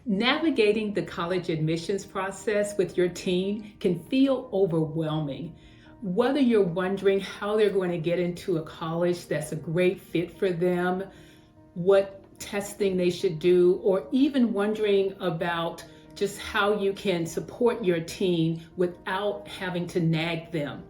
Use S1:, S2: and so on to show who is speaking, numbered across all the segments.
S1: Navigating the college admissions process with your teen can feel overwhelming. Whether you're wondering how they're going to get into a college that's a great fit for them, what testing they should do, or even wondering about just how you can support your teen without having to nag them.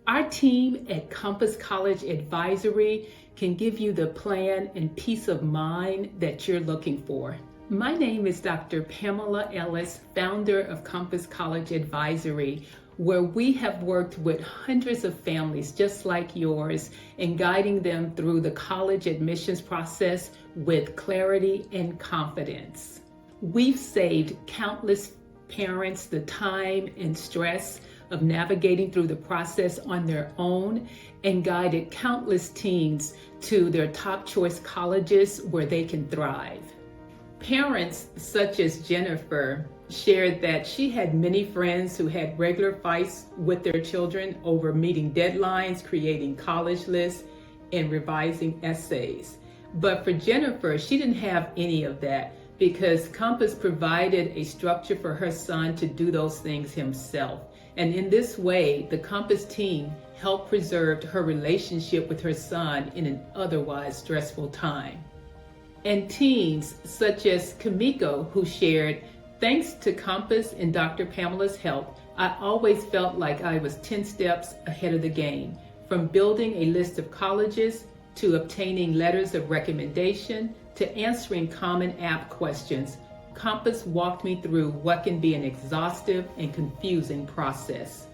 S1: Our team at Compass College Advisory can give you the plan and peace of mind that you're looking for. My name is Dr. Pamela Ellis, founder of Compass College Advisory, where we have worked with hundreds of families just like yours and guiding them through the college admissions process with clarity and confidence. We've saved countless parents the time and stress of navigating through the process on their own and guided countless teens to their top choice colleges where they can thrive. Parents such as Jennifer shared that she had many friends who had regular fights with their children over meeting deadlines, creating college lists, and revising essays. But for Jennifer, she didn't have any of that because Compass provided a structure for her son to do those things himself. And in this way, the Compass team helped preserve her relationship with her son in an otherwise stressful time. And teens such as Kamiko, who shared, thanks to Compass and Dr. Pamela's help, I always felt like I was 10 steps ahead of the game, from building a list of colleges to obtaining letters of recommendation to answering common app questions. Compass walked me through what can be an exhaustive and confusing process.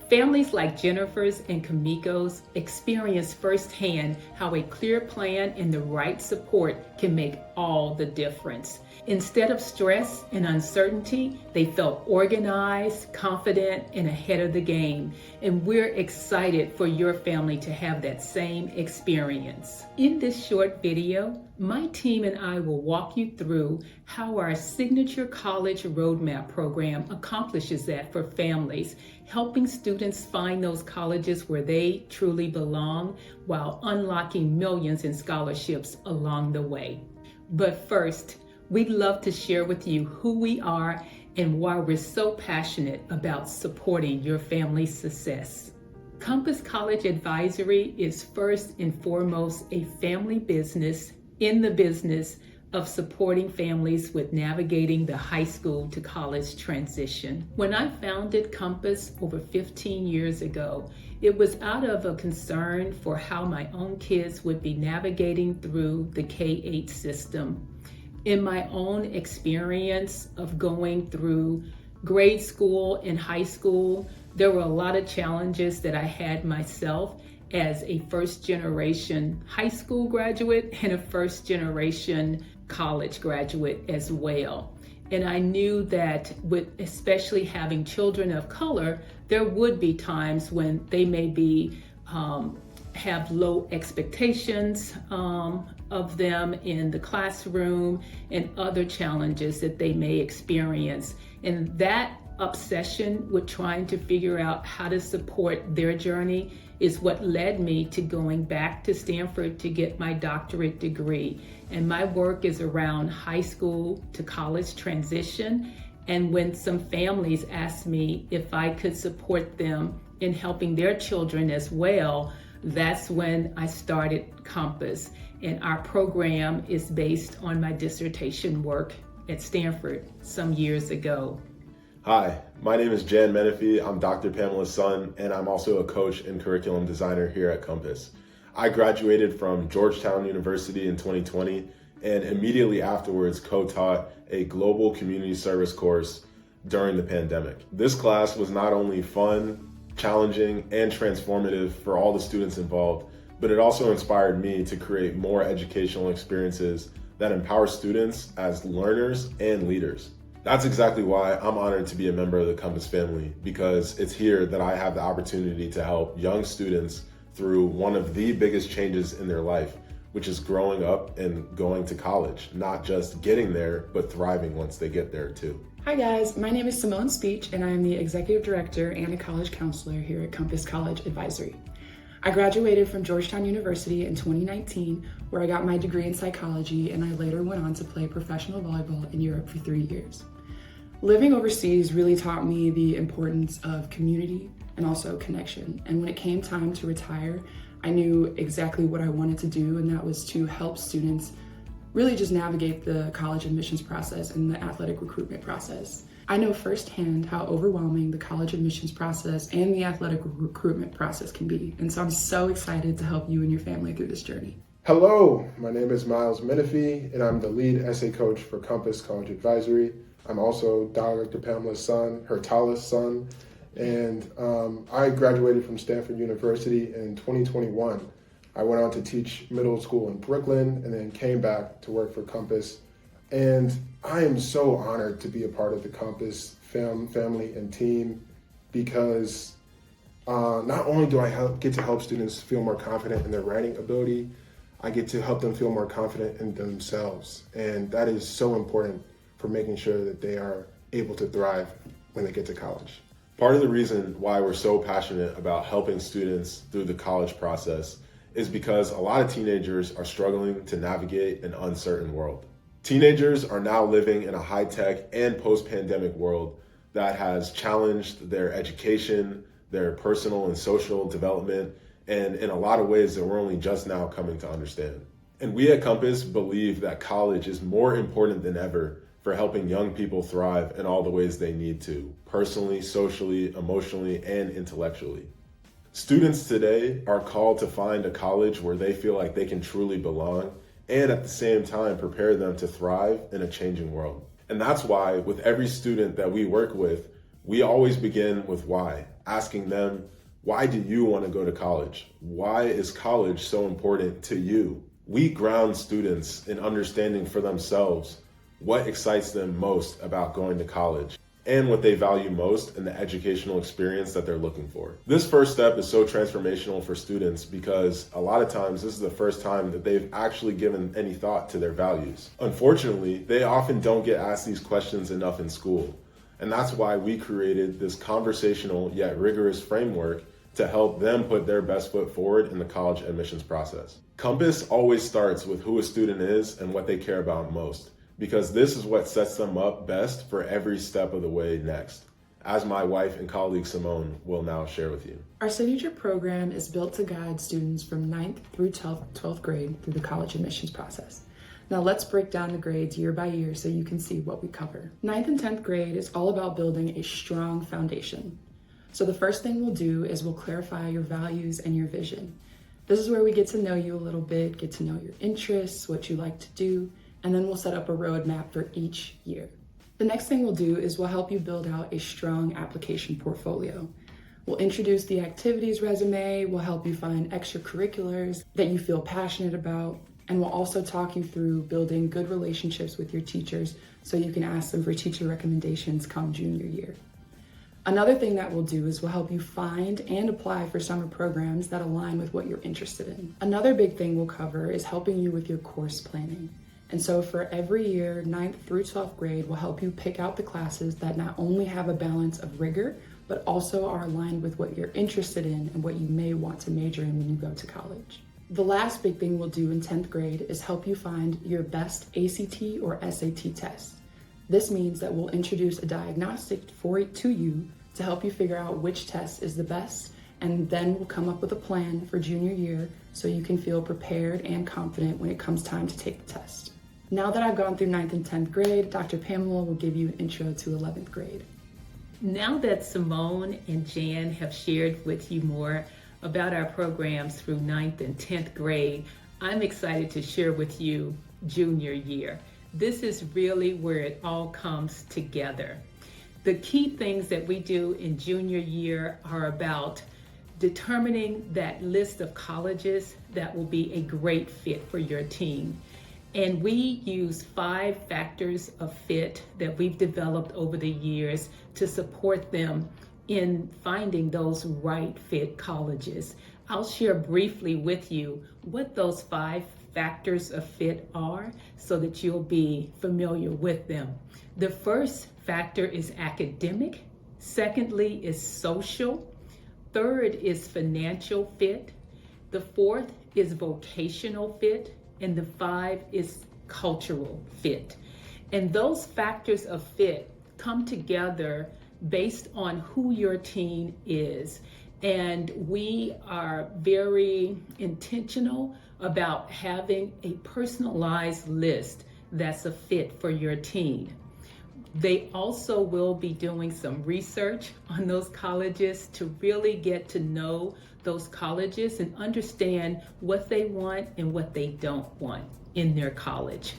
S1: Families like Jennifer's and Kamiko's experience firsthand how a clear plan and the right support can make all the difference. Instead of stress and uncertainty, they felt organized, confident, and ahead of the game. And we're excited for your family to have that same experience. In this short video, my team and I will walk you through how our Signature College Roadmap program accomplishes that for families, helping students find those colleges where they truly belong while unlocking millions in scholarships along the way. But first, we'd love to share with you who we are and why we're so passionate about supporting your family's success. Compass College Advisory is first and foremost a family business in the business of supporting families with navigating the high school to college transition. When I founded Compass over 15 years ago, it was out of a concern for how my own kids would be navigating through the K-8 system. In my own experience of going through grade school and high school, there were a lot of challenges that I had myself as a first-generation high school graduate and a first-generation college graduate as well. And I knew that with especially having children of color, there would be times when they may be have low expectations of them in the classroom and other challenges that they may experience. And that obsession with trying to figure out how to support their journey is what led me to going back to Stanford to get my doctorate degree. And my work is around high school to college transition. And when some families asked me if I could support them in helping their children as well, that's when I started Compass. And our program is based on my dissertation work at Stanford some years ago.
S2: Hi, my name is Jan Menifee. I'm Dr. Pamela's son, and I'm also a coach and curriculum designer here at Compass. I graduated from Georgetown University in 2020, and immediately afterwards co-taught a global community service course during the pandemic. This class was not only fun, challenging, and transformative for all the students involved, but it also inspired me to create more educational experiences that empower students as learners and leaders. That's exactly why I'm honored to be a member of the Compass family, because it's here that I have the opportunity to help young students through one of the biggest changes in their life, which is growing up and going to college, not just getting there, but thriving once they get there too.
S3: Hi guys, my name is Simone Speech and I'm the Executive Director and a College Counselor here at Compass College Advisory. I graduated from Georgetown University in 2019, where I got my degree in psychology, and I later went on to play professional volleyball in Europe for 3 years. Living overseas really taught me the importance of community and also connection. And when it came time to retire, I knew exactly what I wanted to do, and that was to help students really just navigate the college admissions process and the athletic recruitment process. I know firsthand how overwhelming the college admissions process and the athletic recruitment process can be. And so I'm so excited to help you and your family through this journey.
S4: Hello, my name is Miles Menifee, and I'm the lead essay coach for Compass College Advisory. I'm also Dr. Pamela's son, her tallest son, and I graduated from Stanford University in 2021. I went on to teach middle school in Brooklyn and then came back to work for Compass. And I am so honored to be a part of the Compass family and team because not only do I get to help students feel more confident in their writing ability, I get to help them feel more confident in themselves. And that is so important for making sure that they are able to thrive when they get to college.
S2: Part of the reason why we're so passionate about helping students through the college process is because a lot of teenagers are struggling to navigate an uncertain world. Teenagers are now living in a high-tech and post-pandemic world that has challenged their education, their personal and social development, and in a lot of ways that we're only just now coming to understand. And we at Compass believe that college is more important than ever for helping young people thrive in all the ways they need to, personally, socially, emotionally, and intellectually. Students today are called to find a college where they feel like they can truly belong and at the same time prepare them to thrive in a changing world. And that's why with every student that we work with, we always begin with why, asking them, why do you want to go to college? Why is college so important to you? We ground students in understanding for themselves what excites them most about going to college and what they value most in the educational experience that they're looking for. This first step is so transformational for students because a lot of times this is the first time that they've actually given any thought to their values. Unfortunately, they often don't get asked these questions enough in school. And that's why we created this conversational yet rigorous framework to help them put their best foot forward in the college admissions process. Compass always starts with who a student is and what they care about most, because this is what sets them up best for every step of the way next, as my wife and colleague Simone will now share with you.
S3: Our signature program is built to guide students from 9th through 12th grade through the college admissions process. Now let's break down the grades year by year so you can see what we cover. 9th and 10th grade is all about building a strong foundation. So the first thing we'll do is we'll clarify your values and your vision. This is where we get to know you a little bit, get to know your interests, what you like to do, and then we'll set up a roadmap for each year. The next thing we'll do is we'll help you build out a strong application portfolio. We'll introduce the activities resume, we'll help you find extracurriculars that you feel passionate about, and we'll also talk you through building good relationships with your teachers so you can ask them for teacher recommendations come junior year. Another thing that we'll do is we'll help you find and apply for summer programs that align with what you're interested in. Another big thing we'll cover is helping you with your course planning. And so for every year, 9th through 12th grade, we'll help you pick out the classes that not only have a balance of rigor, but also are aligned with what you're interested in and what you may want to major in when you go to college. The last big thing we'll do in 10th grade is help you find your best ACT or SAT test. This means that we'll introduce a diagnostic to you to help you figure out which test is the best, and then we'll come up with a plan for junior year so you can feel prepared and confident when it comes time to take the test. Now that I've gone through 9th and 10th grade, Dr. Pamela will give you an intro to 11th grade.
S1: Now that Simone and Jan have shared with you more about our programs through 9th and 10th grade, I'm excited to share with you junior year. This is really where it all comes together. The key things that we do in junior year are about determining that list of colleges that will be a great fit for your team. And we use 5 factors of fit that we've developed over the years to support them in finding those right fit colleges. I'll share briefly with you what those 5 factors of fit are so that you'll be familiar with them. The first factor is academic. Secondly is social. Third is financial fit. The fourth is vocational fit, and the 5 is cultural fit. And those factors of fit come together based on who your teen is. And we are very intentional about having a personalized list that's a fit for your teen. They also will be doing some research on those colleges to really get to know those colleges and understand what they want and what they don't want in their college.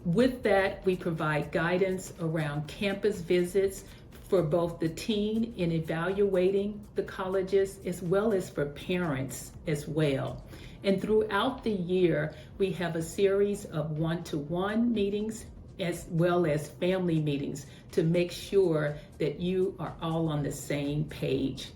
S1: With that, we provide guidance around campus visits for both the teen in evaluating the colleges as well as for parents as well. And throughout the year, we have a series of one-to-one meetings as well as family meetings to make sure that you are all on the same page.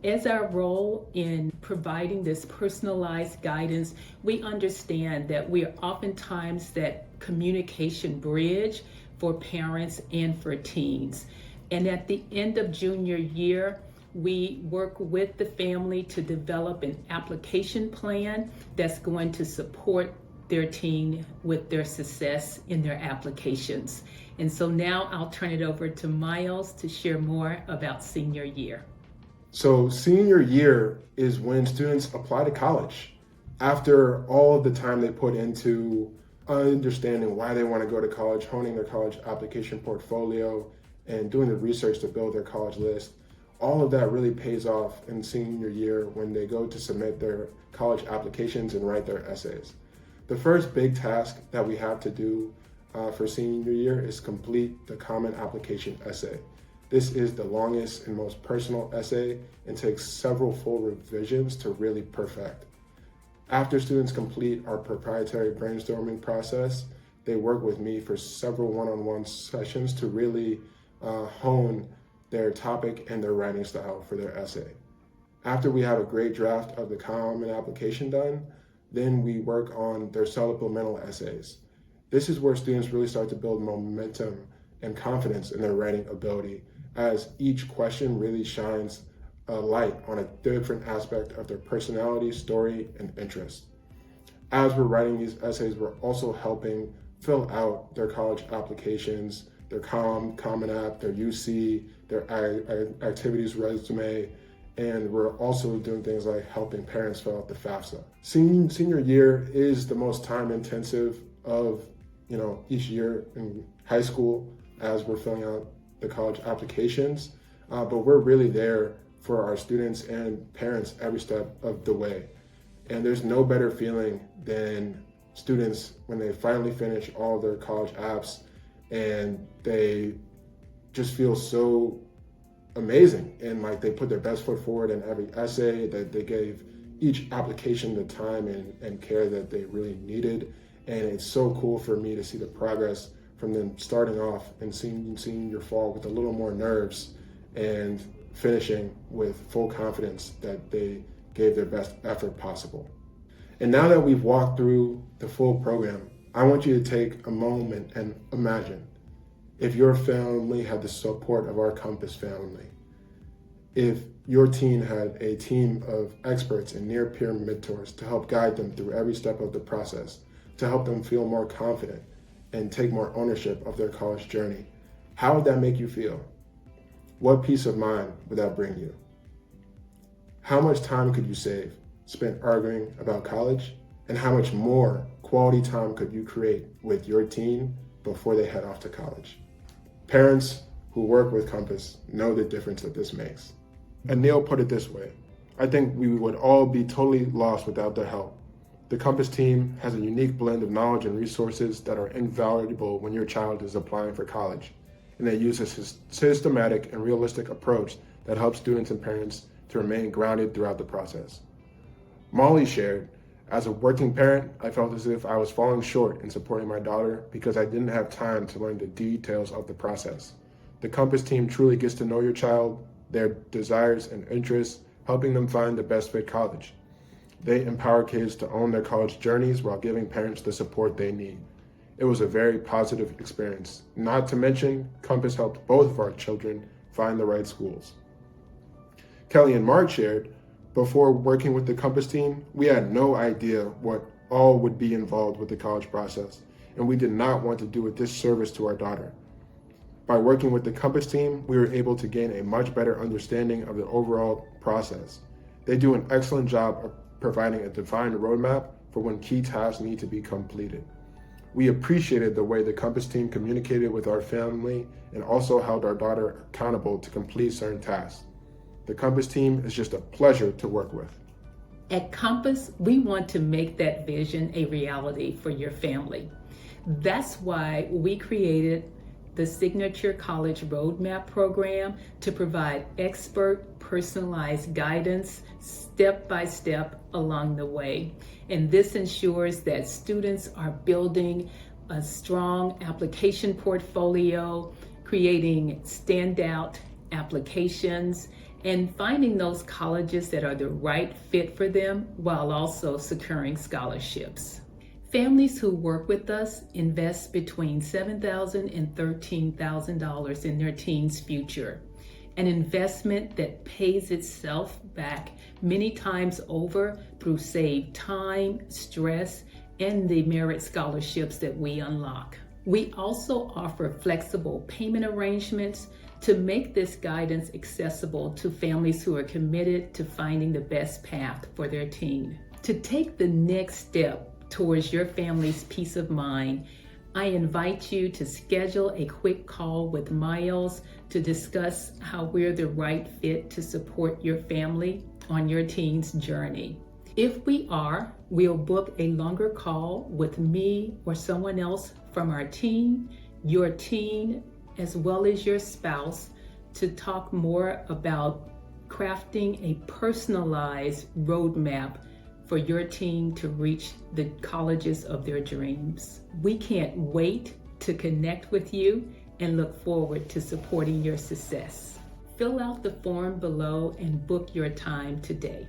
S1: As our role in providing this personalized guidance, we understand that we are oftentimes that communication bridge for parents and for teens. And at the end of junior year, we work with the family to develop an application plan that's going to support their teen with their success in their applications. And so now I'll turn it over to Miles to share more about senior year.
S4: So senior year is when students apply to college. After all of the time they put into understanding why they want to go to college, honing their college application portfolio, and doing the research to build their college list, all of that really pays off in senior year when they go to submit their college applications and write their essays. The first big task that we have to do for senior year is complete the common application essay. This is the longest and most personal essay and takes several full revisions to really perfect. After students complete our proprietary brainstorming process, they work with me for several one-on-one sessions to really hone their topic and their writing style for their essay. After we have a great draft of the common application done, then we work on their supplemental essays. This is where students really start to build momentum and confidence in their writing ability, as each question really shines a light on a different aspect of their personality, story, and interest. As we're writing these essays, we're also helping fill out their college applications, their Common App, their UC, their activities resume, and we're also doing things like helping parents fill out the FAFSA. Senior year is the most time intensive of each year in high school as we're filling out the college applications, but we're really there for our students and parents every step of the way. And there's no better feeling than students when they finally finish all of their college apps and they just feel so amazing and like they put their best foot forward in every essay, that they gave each application the time and care that they really needed. And it's so cool for me to see the progress from them starting off and seeing your fall with a little more nerves and finishing with full confidence that they gave their best effort possible. And now that we've walked through the full program, I want you to take a moment and imagine if your family had the support of our Compass family, if your teen had a team of experts and near-peer mentors to help guide them through every step of the process, to help them feel more confident and take more ownership of their college journey, how would that make you feel? What peace of mind would that bring you? How much time could you save spent arguing about college? And how much more quality time could you create with your teen before they head off to college? Parents who work with Compass know the difference that this makes. And Neil put it this way: I think we would all be totally lost without their help. The Compass team has a unique blend of knowledge and resources that are invaluable when your child is applying for college. And they use a systematic and realistic approach that helps students and parents to remain grounded throughout the process. Molly shared, as a working parent, I felt as if I was falling short in supporting my daughter because I didn't have time to learn the details of the process. The Compass team truly gets to know your child, their desires and interests, helping them find the best fit college. They empower kids to own their college journeys while giving parents the support they need. It was a very positive experience. Not to mention, Compass helped both of our children find the right schools. Kelly and Mark shared, Before working with the Compass team, we had no idea what all would be involved with the college process, and we did not want to do a disservice to our daughter. By working with the Compass team, we were able to gain a much better understanding of the overall process. They do an excellent job of providing a defined roadmap for when key tasks need to be completed. We appreciated the way the Compass team communicated with our family and also held our daughter accountable to complete certain tasks. The Compass team is just a pleasure to work with.
S1: At Compass, we want to make that vision a reality for your family. That's why we created the Signature College Roadmap program to provide expert, personalized guidance step by step along the way. And this ensures that students are building a strong application portfolio, creating standout applications, and finding those colleges that are the right fit for them while also securing scholarships. Families who work with us invest between $7,000 and $13,000 in their teen's future, an investment that pays itself back many times over through saved time, stress, and the merit scholarships that we unlock. We also offer flexible payment arrangements to make this guidance accessible to families who are committed to finding the best path for their teen. To take the next step towards your family's peace of mind, I invite you to schedule a quick call with Miles to discuss how we're the right fit to support your family on your teen's journey. If we are, we'll book a longer call with me or someone else from our team, your teen, as well as your spouse, to talk more about crafting a personalized roadmap for your teen to reach the colleges of their dreams. We can't wait to connect with you and look forward to supporting your success. Fill out the form below and book your time today.